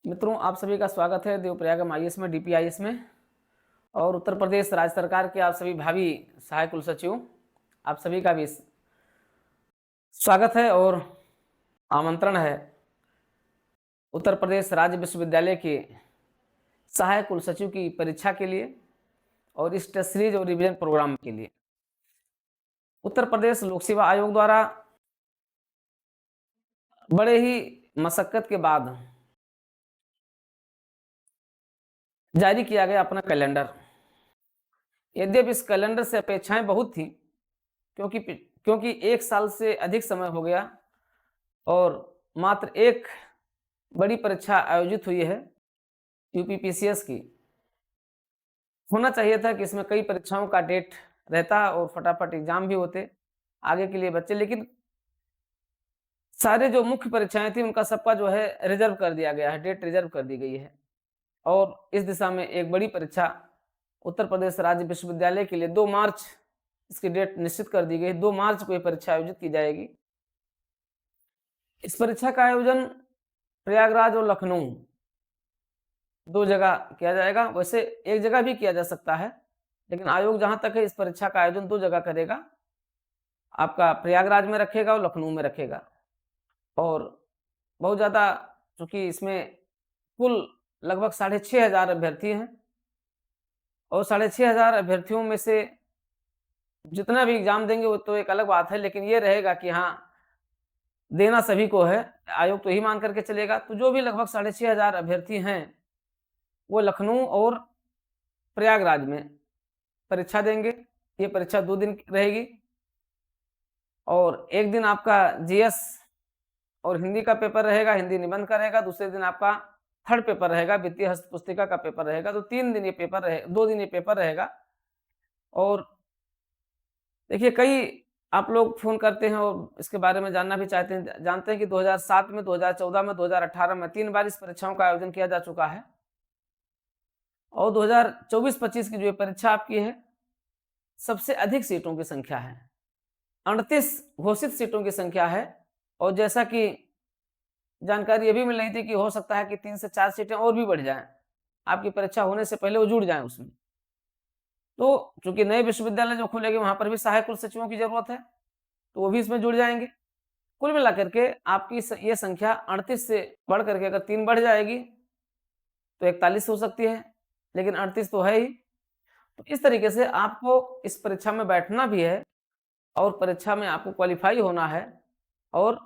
मित्रों, आप सभी का स्वागत है देवप्रयागम आईएएस में, डीपीआईएस में। और उत्तर प्रदेश राज्य सरकार के आप सभी भावी सहायक कुलसचिव, आप सभी का भी स्वागत है और आमंत्रण है उत्तर प्रदेश राज्य विश्वविद्यालय के सहायक कुलसचिव की परीक्षा के लिए और इस टेस्ट सीरीज और रिवीजन प्रोग्राम के लिए। उत्तर प्रदेश लोक सेवा आयोग द्वारा बड़े ही मशक्कत के बाद जारी किया गया अपना कैलेंडर। यद्यपि इस कैलेंडर से अपेक्षाएं बहुत थी, क्योंकि एक साल से अधिक समय हो गया और मात्र एक बड़ी परीक्षा आयोजित हुई है यूपीपीसीएस की। होना चाहिए था कि इसमें कई परीक्षाओं का डेट रहता और फटाफट एग्जाम भी होते आगे के लिए बच्चे, लेकिन सारे जो मुख्य परीक्षाएं थी उनका सबका जो है रिजर्व कर दिया गया है, डेट रिजर्व कर दी गई है। और इस दिशा में एक बड़ी परीक्षा उत्तर प्रदेश राज्य विश्वविद्यालय के लिए 2 मार्च इसकी डेट निश्चित कर दी गई। 2 मार्च को यह परीक्षा आयोजित की जाएगी। इस परीक्षा का आयोजन प्रयागराज और लखनऊ 2 जगह किया जाएगा। वैसे एक जगह भी किया जा सकता है, लेकिन आयोग जहां तक है इस परीक्षा का आयोजन 2 जगह करेगा। आपका प्रयागराज में रखेगा और लखनऊ में रखेगा। और बहुत ज़्यादा, चूंकि इसमें कुल लगभग 6,500 अभ्यर्थी हैं और 6,500 अभ्यर्थियों में से जितना भी एग्जाम देंगे वो तो एक अलग बात है, लेकिन ये रहेगा कि हाँ, देना सभी को है, आयोग तो यही मान करके चलेगा। तो जो भी लगभग 6,500 अभ्यर्थी हैं वो लखनऊ और प्रयागराज में परीक्षा देंगे। ये परीक्षा 2 दिन रहेगी और एक दिन आपका जीएस और हिंदी का पेपर रहेगा, हिंदी निबंध का रहेगा। दूसरे दिन आपका थर्ड पेपर रहेगा, वित्तीय हस्त पुस्तिका का पेपर रहेगा। तो 3 दिन ये पेपर रहे, 2 दिन ये पेपर रहेगा। और देखिए, कई आप लोग फोन करते हैं और इसके बारे में जानना भी जानते हैं कि 2007 में, 2014 में, 2018 में 3 बार इस परीक्षाओं का आयोजन किया जा चुका है। और 2024-25 की जो परीक्षा आपकी है, सबसे अधिक सीटों की संख्या है, 38 घोषित सीटों की संख्या है। और जैसा कि जानकारी ये भी मिल रही थी कि हो सकता है कि 3 से 4 सीटें और भी बढ़ जाएं, आपकी परीक्षा होने से पहले वो जुड़ जाएं उसमें। तो चूंकि नए विश्वविद्यालय जो खुलेंगे वहां पर भी सहायक कुलसचिवों की जरूरत है, तो वो भी इसमें जुड़ जाएंगे। कुल मिलाकर के आपकी ये संख्या 38 से बढ़ करके अगर 3 बढ़ जाएगी तो 41 हो सकती है, लेकिन 38 तो है ही। तो इस तरीके से आपको इस परीक्षा में बैठना भी है और परीक्षा में आपको क्वालिफाई होना है और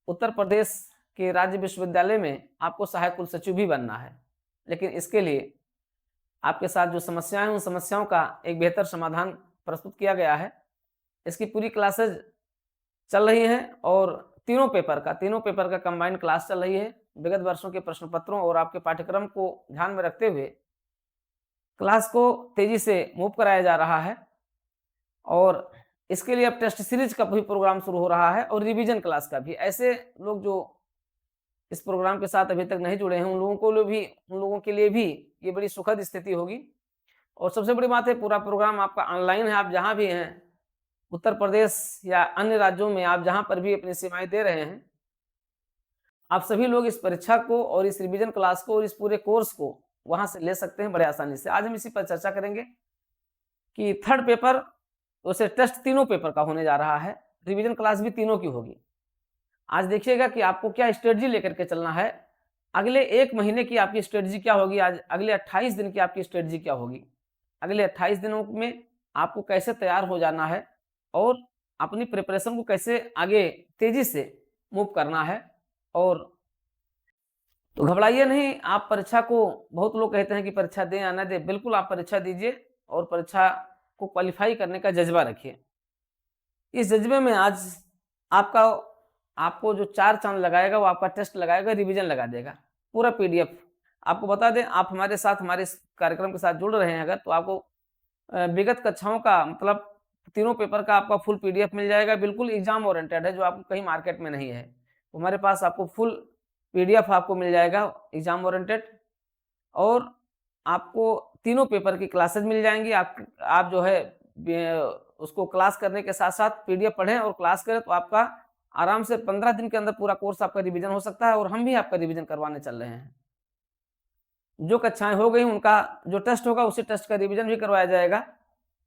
उत्तर प्रदेश के राज्य विश्वविद्यालय में आपको सहायक कुलसचिव भी बनना है। लेकिन इसके लिए आपके साथ जो समस्याएं हैं उन समस्याओं का एक बेहतर समाधान प्रस्तुत किया गया है। इसकी पूरी क्लासेज चल रही हैं और तीनों पेपर का कंबाइंड क्लास चल रही है। विगत वर्षों के प्रश्न पत्रों और आपके पाठ्यक्रम को ध्यान में रखते हुए क्लास को तेजी से मूव कराया जा रहा है। और इसके लिए अब टेस्ट सीरीज का भी प्रोग्राम शुरू हो रहा है और रिवीजन क्लास का भी। ऐसे लोग जो इस प्रोग्राम के साथ अभी तक नहीं जुड़े हैं उन लोगों के लिए भी ये बड़ी सुखद स्थिति होगी। और सबसे बड़ी बात है, पूरा प्रोग्राम आपका ऑनलाइन है। आप जहां भी हैं, उत्तर प्रदेश या अन्य राज्यों में आप जहां पर भी अपनी सेवाएं दे रहे हैं, आप सभी लोग इस परीक्षा को और इस रिवीजन क्लास को और इस पूरे कोर्स को वहां से ले सकते हैं बड़े आसानी से। आज हम इसी पर चर्चा करेंगे कि थर्ड पेपर, उसे टेस्ट तीनों पेपर का होने जा रहा है, रिवीजन क्लास भी तीनों की होगी। आज देखिएगा कि आपको क्या स्ट्रेटजी लेकर के चलना है। अगले 1 महीने की आपकी स्ट्रेटजी क्या होगी, आज अगले 28 दिन की आपकी स्ट्रेटजी क्या होगी, अगले 28 दिनों में आपको कैसे तैयार हो जाना है और अपनी प्रिपरेशन को कैसे आगे तेजी से मूव करना है। और तो घबराइए नहीं, आप परीक्षा को, बहुत लोग कहते हैं कि परीक्षा दें या ना दें, बिल्कुल आप परीक्षा दीजिए और परीक्षा को क्वालिफाई करने का जज्बा रखिए। इस जज्बे में आज आपको जो 4 चांद लगाएगा वो आपका टेस्ट लगाएगा, रिवीजन लगा देगा, पूरा पीडीएफ। आपको बता दें, आप हमारे साथ हमारे इस कार्यक्रम के साथ जुड़ रहे हैं अगर, तो आपको विगत कक्षाओं का मतलब तीनों पेपर का आपका फुल पीडीएफ मिल जाएगा। बिल्कुल एग्जाम ओरिएंटेड है, जो आपको कहीं मार्केट में नहीं है। हमारे पास आपको फुल पीडीएफ आपको मिल जाएगा एग्जाम ओरिएंटेड। और आपको तीनों पेपर की क्लासेज मिल जाएंगी। आप जो है उसको क्लास करने के साथ साथ पीडीएफ पढ़ें और क्लास करें, तो आपका आराम से 15 दिन के अंदर पूरा कोर्स आपका रिवीजन हो सकता है। और हम भी आपका रिवीजन करवाने चल रहे हैं। जो कक्षाएं हो गई उनका जो टेस्ट होगा उसी टेस्ट का रिवीजन भी करवाया जाएगा।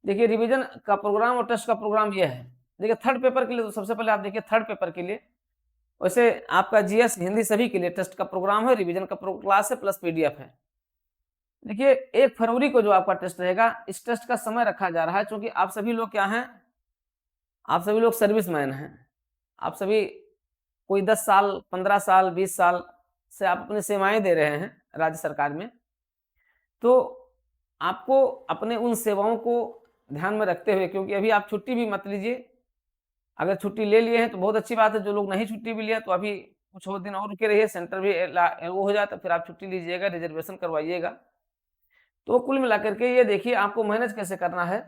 देखिए रिवीजन का प्रोग्राम और टेस्ट का प्रोग्राम ये है। देखिए थर्ड पेपर के लिए तो सबसे पहले आप देखिए थर्ड पेपर के लिए वैसे आपका जीएस हिंदी सभी के लिए टेस्ट का प्रोग्राम है, रिवीजन का क्लास है प्लस पीडीएफ है। देखिए 1 फरवरी को जो आपका टेस्ट रहेगा, इस टेस्ट का समय रखा जा रहा है क्योंकि आप सभी लोग क्या हैं, आप सभी लोग सर्विसमैन हैं। आप सभी कोई 10 साल, 15 साल, 20 साल से आप अपनी सेवाएं दे रहे हैं राज्य सरकार में। तो आपको अपने उन सेवाओं को ध्यान में रखते हुए, क्योंकि अभी आप छुट्टी भी मत लीजिए। अगर छुट्टी ले लिए हैं तो बहुत अच्छी बात है, जो लोग नहीं छुट्टी भी लिया तो अभी कुछ और दिन और रुके रहिए, सेंटर भी वो हो जाए तो फिर आप छुट्टी लीजिएगा, रिजर्वेशन करवाइएगा। तो कुल मिलाकर के ये देखिए आपको मैनेज कैसे करना है।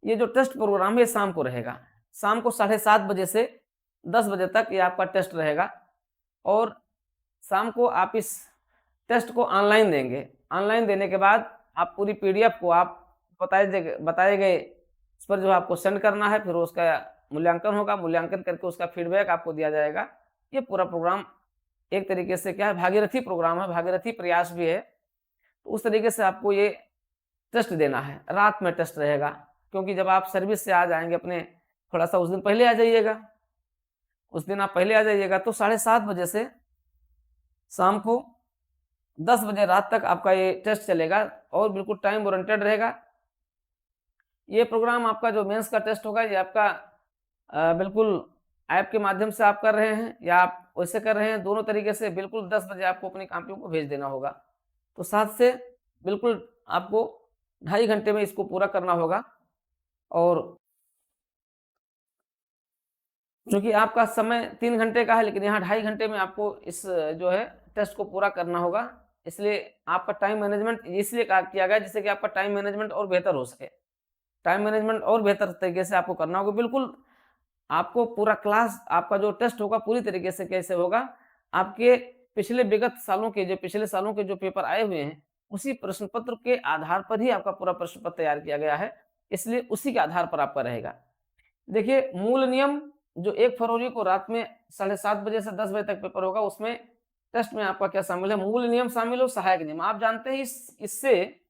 ये जो टेस्ट प्रोग्राम है शाम को रहेगा, शाम को 7:30 बजे से 10 बजे तक ये आपका टेस्ट रहेगा और शाम को आप इस टेस्ट को ऑनलाइन देंगे। ऑनलाइन देने के बाद आप पूरी पीडीएफ को आप बताए गए उस पर जो आपको सेंड करना है, फिर उसका मूल्यांकन होगा, मूल्यांकन करके उसका फीडबैक आपको दिया जाएगा। ये पूरा प्रोग्राम एक तरीके से क्या है, भागीरथी प्रोग्राम है, भागीरथी प्रयास भी है। तो उस तरीके से आपको ये टेस्ट देना है, रात में टेस्ट रहेगा, क्योंकि जब आप सर्विस से आ जाएंगे अपने, थोड़ा सा उस दिन पहले आ जाइएगा, उस दिन आप पहले आ जाइएगा। तो 7:30 बजे से शाम को 10 बजे रात तक आपका ये टेस्ट चलेगा और बिल्कुल टाइम ओरिएंटेड रहेगा। ये प्रोग्राम आपका जो मेंस का टेस्ट होगा ये आपका बिल्कुल ऐप के माध्यम से आप कर रहे हैं या आप वैसे कर रहे हैं, दोनों तरीके से बिल्कुल 10 बजे आपको अपनी कॉपियों को भेज देना होगा। तो 7 से बिल्कुल आपको 2.5 घंटे में इसको पूरा करना होगा। और क्योंकि आपका समय 3 घंटे का है, लेकिन यहाँ 2.5 घंटे में आपको इस जो है टेस्ट को पूरा करना होगा, इसलिए आपका टाइम मैनेजमेंट इसलिए किया गया जिससे कि आपका टाइम मैनेजमेंट और बेहतर हो सके। टाइम मैनेजमेंट और बेहतर तरीके से आपको करना होगा। बिल्कुल आपको पूरा क्लास, आपका जो टेस्ट होगा पूरी तरीके से कैसे होगा, आपके विगत सालों के जो पिछले सालों के जो पेपर आए हुए हैं उसी प्रश्न पत्र के आधार पर ही आपका पूरा प्रश्न पत्र तैयार किया गया है, इसलिए उसी के आधार पर आपका रहेगा। देखिए मूल नियम जो 1 फरवरी को रात में 7:30 बजे से 10 बजे तक पेपर होगा, उसमें टेस्ट में आपका क्या शामिल है, मूल नियम शामिल हो, सहायक नियम। आप जानते हैं इससे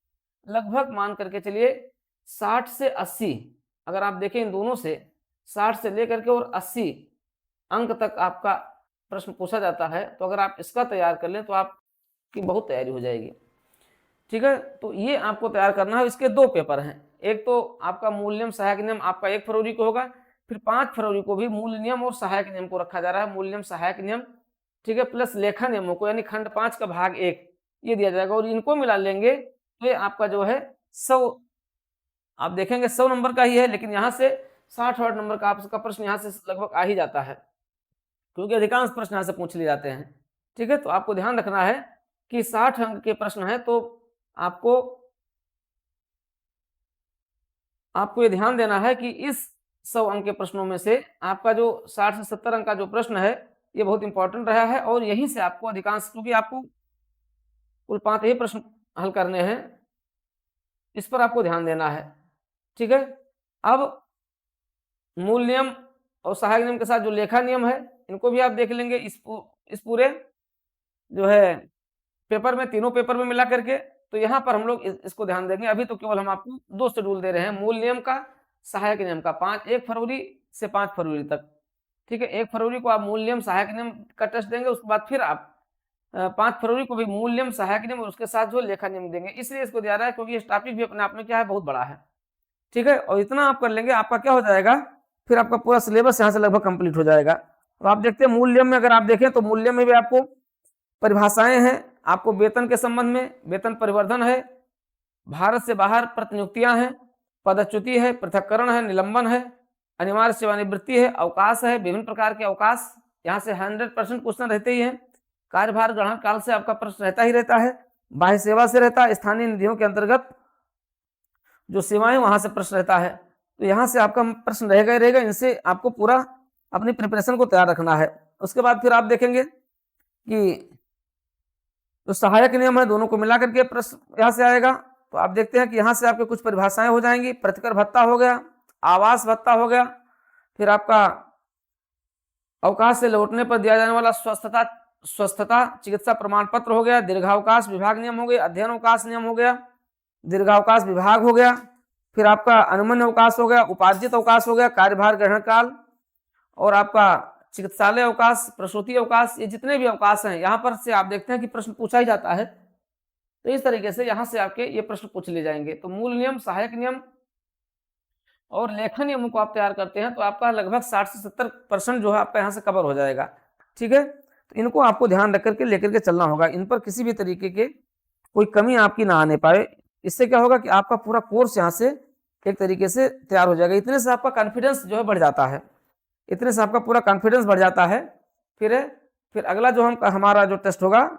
लगभग मान करके चलिए 60 से 80, अगर आप देखें इन दोनों से 60 से लेकर के और 80 अंक तक आपका प्रश्न पूछा जाता है। तो अगर आप इसका तैयार कर लें तो आपकी बहुत तैयारी हो जाएगी। ठीक है, तो ये आपको तैयार करना है। इसके 2 पेपर हैं, एक तो आपका मूल नियम सहायक नियम आपका 1 फरवरी को होगा, फिर 5 फरवरी को भी मूल नियम और सहायक नियम को रखा जा रहा है। मूल नियम सहायक नियम, ठीक है, प्लस लेखा नियमों को, यानी खंड 5 का भाग 1 ये दिया जाएगा और इनको मिला लेंगे तो ये आपका जो है 100, आप देखेंगे 100 नंबर का ही है, लेकिन यहाँ से 60 नंबर का आपका प्रश्न यहाँ से लगभग आ ही जाता है, क्योंकि अधिकांश प्रश्न यहाँ से पूछ लिए जाते हैं। ठीक है, तो आपको ध्यान रखना है कि 60 अंक के प्रश्न है, तो आपको ये ध्यान देना है कि इस 100 अंक के प्रश्नों में से आपका जो 60 से 70 अंक का जो प्रश्न है ये बहुत इंपॉर्टेंट रहा है और यहीं से आपको अधिकांश, क्योंकि आपको कुल 5 ही प्रश्न हल करने हैं, इस पर आपको ध्यान देना है। ठीक है, अब मूल नियम और सहायक नियम के साथ जो लेखा नियम है इनको भी आप देख लेंगे इस पूरे जो है पेपर में, तीनों पेपर में मिला करके। तो यहाँ पर हम लोग इसको ध्यान देंगे। अभी तो केवल हम आपको 2 शेड्यूल दे रहे हैं, मूल नियम का, सहायक नियम का, 1 फरवरी से 5 फरवरी तक। ठीक है, 1 फरवरी को आप मूल नियम सहायक नियम का टेस्ट देंगे, उसके बाद फिर आप 5 फरवरी को भी मूल नियम सहायक नियम और उसके साथ जो लेखा नियम देंगे। इसलिए इसको दिया रहा है क्योंकि इस टॉपिक भी अपने आप में क्या है, बहुत बड़ा है। ठीक है, और इतना आप कर लेंगे आपका क्या हो जाएगा, फिर आपका पूरा सिलेबस यहाँ से लगभग कंप्लीट हो जाएगा। तो आप देखते हैं मूल नियम में, अगर आप देखें तो मूल नियम में भी आपको परिभाषाएं हैं, आपको वेतन के संबंध में, वेतन परिवर्धन है, भारत से बाहर प्रतिनियुक्तियां हैं, पदच्युति है, पृथक्करण है, निलंबन है, अनिवार्य सेवानिवृत्ति है, अवकाश है, विभिन्न प्रकार के अवकाश, यहाँ से 100% क्वेश्चन रहते ही हैं। कार्यभार ग्रहण काल से आपका प्रश्न रहता ही रहता है, बाह्य सेवा से रहता है, स्थानीय निधियों के अंतर्गत जो सेवाएं वहां से प्रश्न रहता है। तो यहाँ से आपका प्रश्न रहेगा ही रहेगा, इनसे आपको पूरा अपनी प्रिपरेशन को तैयार रखना है। उसके बाद फिर आप देखेंगे कि जो सहायक नियम है दोनों को मिला करके प्रश्न यहाँ से आएगा। तो आप देखते हैं कि यहाँ से आपके कुछ परिभाषाएं हो जाएंगी, प्रतिकर भत्ता हो गया, आवास भत्ता हो गया, फिर आपका अवकाश से लौटने पर दिया जाने वाला स्वस्थता चिकित्सा प्रमाण पत्र हो गया, दीर्घावकाश विभाग नियम हो गया, अध्ययन अवकाश नियम हो गया, दीर्घावकाश विभाग हो गया, फिर आपका अनुमन्य अवकाश हो गया, उपार्जित अवकाश हो गया, कार्यभार ग्रहण काल, और आपका चिकित्सालय अवकाश, प्रसूति अवकाश, ये जितने भी अवकाश हैं यहाँ पर से आप देखते हैं कि प्रश्न पूछा ही जाता है। तो इस तरीके से यहाँ से आपके ये प्रश्न पूछ लिए जाएंगे। तो मूल नियम, सहायक नियम और लेखन नियमों को आप तैयार करते हैं तो आपका लगभग 60 से 70% जो है आपका यहाँ से कवर हो जाएगा। ठीक है, तो इनको आपको ध्यान रख करके लेकर के चलना होगा। इन पर किसी भी तरीके के कोई कमी आपकी ना आने पाए। इससे क्या होगा कि आपका पूरा कोर्स यहाँ से एक तरीके से तैयार हो जाएगा। इतने से आपका कॉन्फिडेंस जो है बढ़ जाता है, इतने से आपका पूरा कॉन्फिडेंस बढ़ जाता है। फिर अगला जो हमारा जो टेस्ट होगा,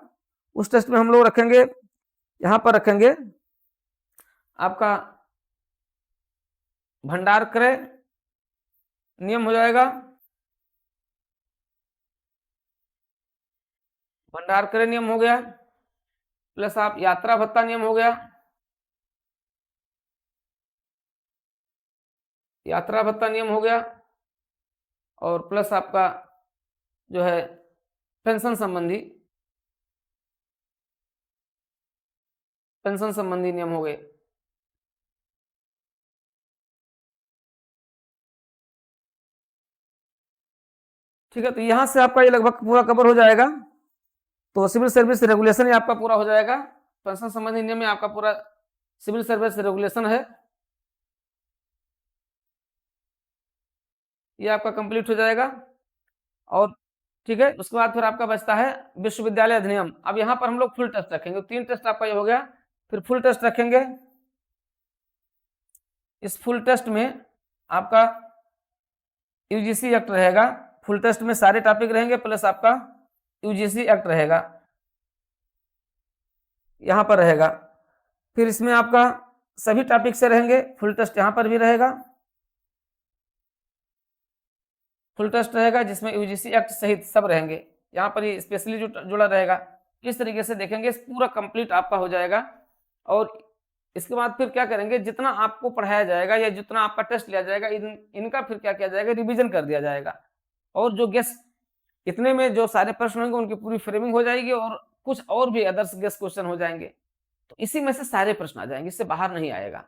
उस टेस्ट में हम लोग रखेंगे, यहाँ पर रखेंगे आपका भंडार क्रय नियम हो जाएगा, भंडार क्रय नियम हो गया, प्लस आप यात्रा भत्ता नियम हो गया, यात्रा भत्ता नियम हो गया, और प्लस आपका जो है पेंशन संबंधी नियम हो गए। ठीक है, तो यहां से आपका ये लगभग पूरा कवर हो जाएगा। तो सिविल सर्विस रेगुलेशन ये आपका पूरा हो जाएगा। पेंशन संबंधी नियम में आपका पूरा सिविल सर्विस रेगुलेशन है, ये आपका कंप्लीट हो जाएगा। और ठीक है, उसके बाद फिर आपका बचता है विश्वविद्यालय अधिनियम। अब यहाँ पर हम लोग फुल टेस्ट रखेंगे, 3 टेस्ट आपका ये हो गया, फिर फुल टेस्ट रखेंगे। इस फुल टेस्ट में आपका यूजीसी एक्ट रहेगा, फुल टेस्ट में सारे टॉपिक रहेंगे, प्लस आपका यूजीसी एक्ट रहेगा, यहाँ पर रहेगा। फिर इसमें आपका सभी टॉपिक से रहेंगे, फुल टेस्ट यहाँ पर भी रहेगा, फुल टेस्ट रहेगा जिसमें यूजीसी एक्ट सहित सब रहेंगे, यहाँ पर ही स्पेशली जो जुड़ा रहेगा। इस तरीके से देखेंगे, पूरा कंप्लीट आपका हो जाएगा। और इसके बाद फिर क्या करेंगे, जितना आपको पढ़ाया जाएगा या जितना आपका टेस्ट लिया जाएगा, इनका फिर क्या किया जाएगा, रिवीजन कर दिया जाएगा। और जो गेस इतने में जो सारे प्रश्न होंगे उनकी पूरी फ्रेमिंग हो जाएगी, और कुछ और भी अदर्स गेस क्वेश्चन हो जाएंगे। तो इसी में से सारे प्रश्न आ जाएंगे, इससे बाहर नहीं आएगा।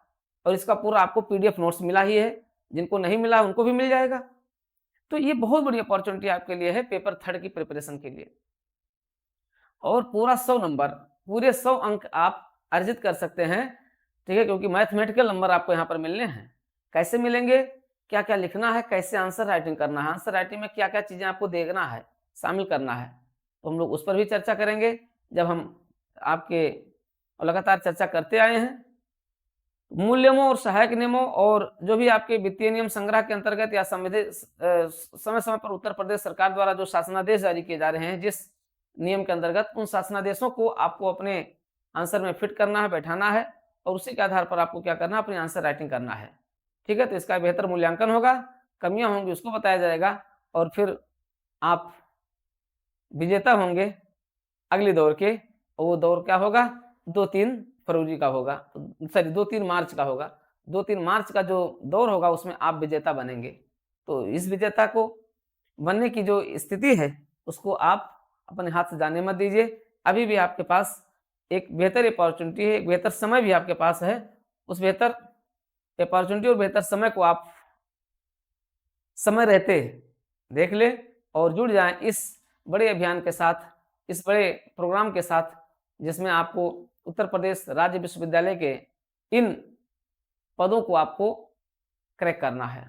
और इसका पूरा आपको पीडीएफ नोट्स मिला ही है, जिनको नहीं मिला उनको भी मिल जाएगा। तो ये बहुत बड़ी अपॉर्चुनिटी आपके लिए है पेपर 3 की प्रिपरेशन के लिए। और पूरा 100 नंबर, पूरे 100 अंक आप अर्जित कर सकते हैं। ठीक है, क्योंकि मैथमेटिकल नंबर आपको यहाँ पर मिलने हैं। कैसे मिलेंगे, क्या क्या लिखना है, कैसे आंसर राइटिंग करना है, आंसर राइटिंग में क्या क्या चीज़ें आपको देखना है, शामिल करना है, तो हम लोग उस पर भी चर्चा करेंगे। जब हम आपके लगातार चर्चा करते आए हैं, मूल नियमों और सहायक नियमों और जो भी आपके वित्तीय नियम संग्रह के अंतर्गत या समय समय पर उत्तर प्रदेश सरकार द्वारा जो शासनादेश जारी किए जा रहे हैं, जिस नियम के अंतर्गत, उन शासनादेशों को आपको अपने आंसर में फिट करना है, बैठाना है, और उसी के आधार पर आपको क्या करना है, अपनी आंसर राइटिंग करना है। ठीक है, तो इसका बेहतर मूल्यांकन होगा, कमियां होंगी उसको बताया जाएगा, और फिर आप विजेता होंगे अगले दौर के। और वो दौर क्या होगा, 2-3 फरवरी का होगा, सॉरी 2-3 मार्च का होगा। 2-3 मार्च का जो दौर होगा उसमें आप विजेता बनेंगे। तो इस विजेता को बनने की जो स्थिति है उसको आप अपने हाथ से जाने मत दीजिए। अभी भी आपके पास एक बेहतर अपॉर्चुनिटी है, एक बेहतर समय भी आपके पास है। उस बेहतर अपॉर्चुनिटी और बेहतर समय को आप समय रहते देख ले और जुड़ जाएं इस बड़े अभियान के साथ, इस बड़े प्रोग्राम के साथ, जिसमें आपको उत्तर प्रदेश राज्य विश्वविद्यालय के इन पदों को आपको क्रैक करना है,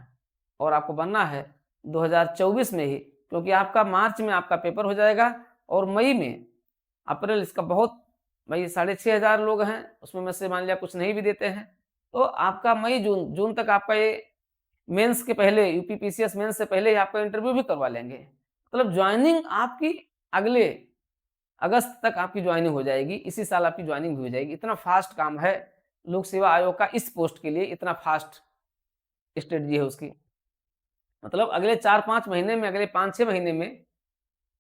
और आपको बनना है 2024 में ही, क्योंकि आपका मार्च में आपका पेपर हो जाएगा, और मई में, अप्रैल इसका बहुत, मई 6,500 लोग हैं, उसमें में से मान लिया कुछ नहीं भी देते हैं, तो आपका मई जून तक आपका ये मेंस के पहले, यूपीपीसीएस मेंस से पहले ही आपका इंटरव्यू भी करवा लेंगे। मतलब ज्वाइनिंग आपकी अगले अगस्त तक आपकी ज्वाइनिंग हो जाएगी, इसी साल आपकी ज्वाइनिंग भी हो जाएगी। इतना फास्ट काम है लोक सेवा आयोग का, इस पोस्ट के लिए इतना फास्ट स्ट्रेटजी है उसकी। मतलब अगले 4-5 महीने में, अगले 5-6 महीने में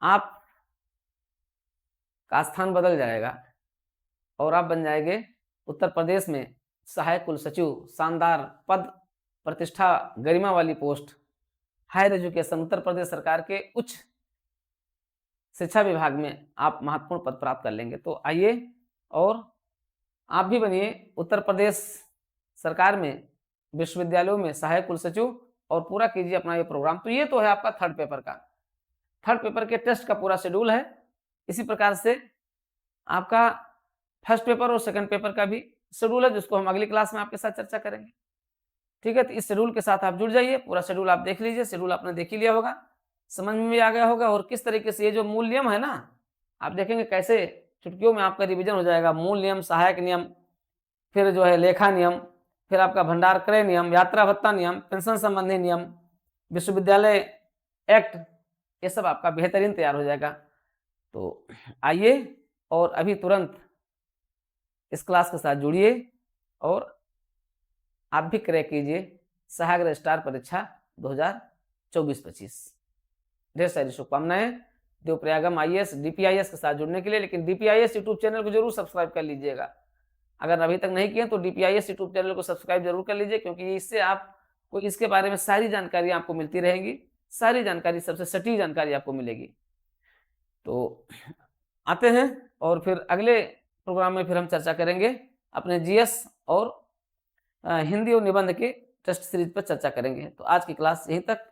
आप का स्थान बदल जाएगा, और आप बन जाएंगे उत्तर प्रदेश में सहायक कुल सचिव। शानदार पद, प्रतिष्ठा, गरिमा वाली post, higher education, Uttar Pradesh सरकार के उच्च शिक्षा विभाग में आप महत्वपूर्ण पद प्राप्त कर लेंगे। तो आइए और आप भी बनिए उत्तर प्रदेश सरकार में विश्वविद्यालयों में सहायक कुलसचिव और पूरा कीजिए अपना ये प्रोग्राम। तो ये तो है आपका थर्ड पेपर का। थर्ड पेपर के टेस्ट का पूरा शेड्यूल है। इसी प्रकार से आपका फर्स्ट पेपर और सेकंड पेपर का भी शेड्यूल है, जिसको हम अगली क्लास में आपके साथ चर्चा करेंगे। ठीक है, तो इस शेड्यूल के साथ आप जुड़ जाइए। पूरा शेड्यूल आप देख लीजिए। शेड्यूल आपने देख ही लिया होगा, समझ में भी आ गया होगा। और किस तरीके से ये जो मूल नियम है ना, आप देखेंगे कैसे चुटकियों में आपका रिवीजन हो जाएगा। मूल नियम, सहायक नियम, फिर जो है लेखा नियम, फिर आपका भंडार क्रय नियम, यात्रा भत्ता नियम, पेंशन संबंधी नियम, विश्वविद्यालय एक्ट, ये सब आपका बेहतरीन तैयार हो जाएगा। तो आइए और अभी तुरंत इस क्लास के साथ जुड़िए और आप भी क्रैक कीजिए सहायक रजिस्ट्रार परीक्षा 2024-25। ढेर सारी शुभकामनाएं देवप्रयागम आईएएस डीपीआईएस के साथ जुड़ने के लिए। लेकिन डीपीआईएस यूट्यूब चैनल को जरूर सब्सक्राइब कर लीजिएगा। अगर अभी तक नहीं किए तो डीपीआईएस यूट्यूब चैनल को सब्सक्राइब जरूर कर लीजिए, क्योंकि इससे आपको इसके बारे में सारी जानकारी आपको मिलती रहेंगी। सारी जानकारी, सबसे सटीक जानकारी आपको मिलेगी। तो आते हैं और फिर अगले प्रोग्राम में फिर हम चर्चा करेंगे अपने जीएस और हिंदी और निबंध के टेस्ट सीरीज पर चर्चा करेंगे। तो आज की क्लास यहीं तक।